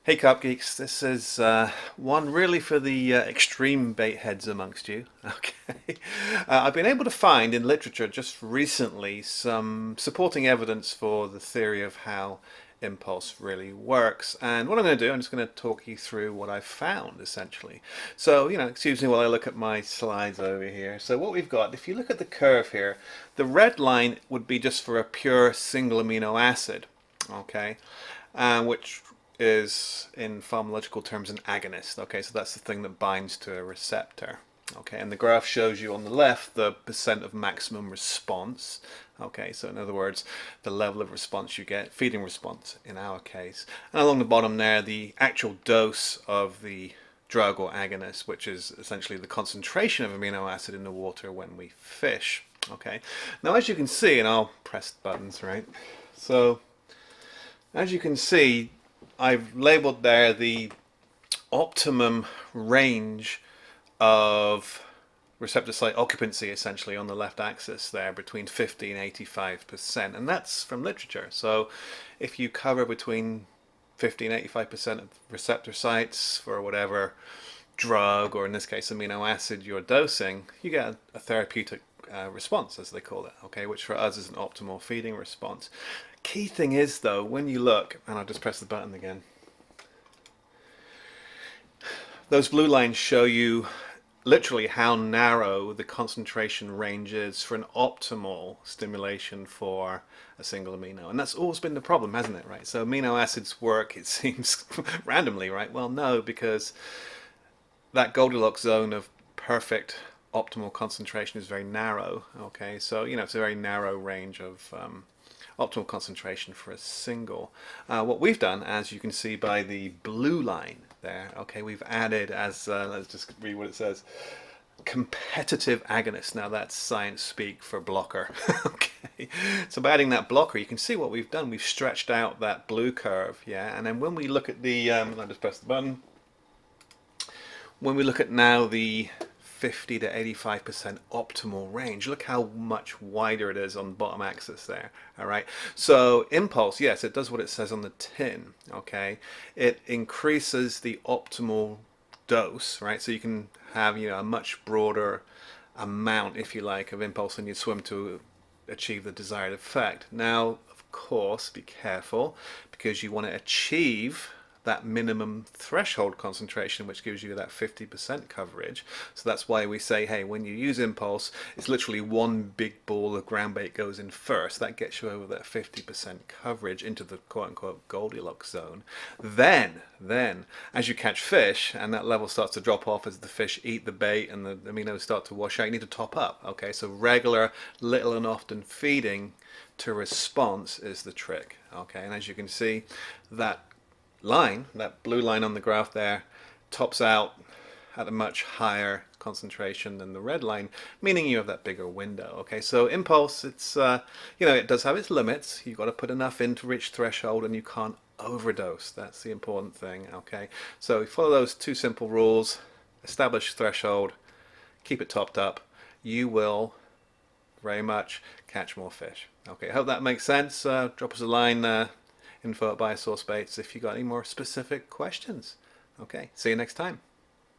Hey Carp Geeks, this is one really for the extreme bait heads amongst you. Okay, I've been able to find in literature just recently some supporting evidence for the theory of how impulse really works. And what I'm going to do, I'm just going to talk you through what I've found essentially. So, excuse me while I look at my slides over here. So what we've got, if you look at the curve here, the red line would be just for a pure single amino acid. Okay, which is in pharmacological terms an agonist. Okay, so that's the thing that binds to a receptor. Okay, and the graph shows you on the left the percent of maximum response. Okay, so in other words, the level of response you get, feeding response in our case. And along the bottom there, the actual dose of the drug or agonist, which is essentially the concentration of amino acid in the water when we fish. Okay, now as you can see, and I'll press buttons, right? So as you can see, I've labeled there the optimum range of receptor site occupancy essentially on the left axis there between 50 and 85%, and that's from literature. So if you cover between 50 and 85% of receptor sites for whatever drug, or in this case amino acid, you're dosing, you get a therapeutic response, as they call it, okay, which for us is an optimal feeding response. Key thing is though, when you look, and I'll just press the button again, those blue lines show you literally how narrow the concentration range is for an optimal stimulation for a single amino. And that's always been the problem, hasn't it, right? So amino acids work, it seems, randomly, right? Well, no, because that Goldilocks zone of perfect optimal concentration is very narrow. Okay, so it's a very narrow range of optimal concentration for a single. What we've done, as you can see by the blue line there, okay, we've added as let's just read what it says: competitive agonist. Now that's science speak for blocker. Okay, so by adding that blocker, you can see what we've done. We've stretched out that blue curve, yeah, and then when we look at the I'll just press the button. When we look at now the 50 to 85% optimal range, look how much wider it is on the bottom axis there. All right, so impulse, yes, it does what it says on the tin. Okay, it increases the optimal dose, right? So you can have a much broader amount, if you like, of impulse in your swim to achieve the desired effect. Now, of course, be careful, because you want to achieve that minimum threshold concentration, which gives you that 50% coverage. So that's why we say, hey, when you use impulse, it's literally one big ball of ground bait goes in first. That gets you over that 50% coverage into the quote-unquote Goldilocks zone. Then, as you catch fish and that level starts to drop off as the fish eat the bait and the aminos start to wash out, you need to top up. Okay, so regular, little and often feeding to response is the trick. Okay, and as you can see, that blue line on the graph there, tops out at a much higher concentration than the red line, meaning you have that bigger window. Okay, so impulse, it's it does have its limits. You've got to put enough in to reach threshold, and you can't overdose. That's the important thing. Okay, so follow those two simple rules: establish threshold, keep it topped up. You will very much catch more fish. Okay, I hope that makes sense. Drop us a line. Info at BioSource Baits if you got any more specific questions. Okay, see you next time.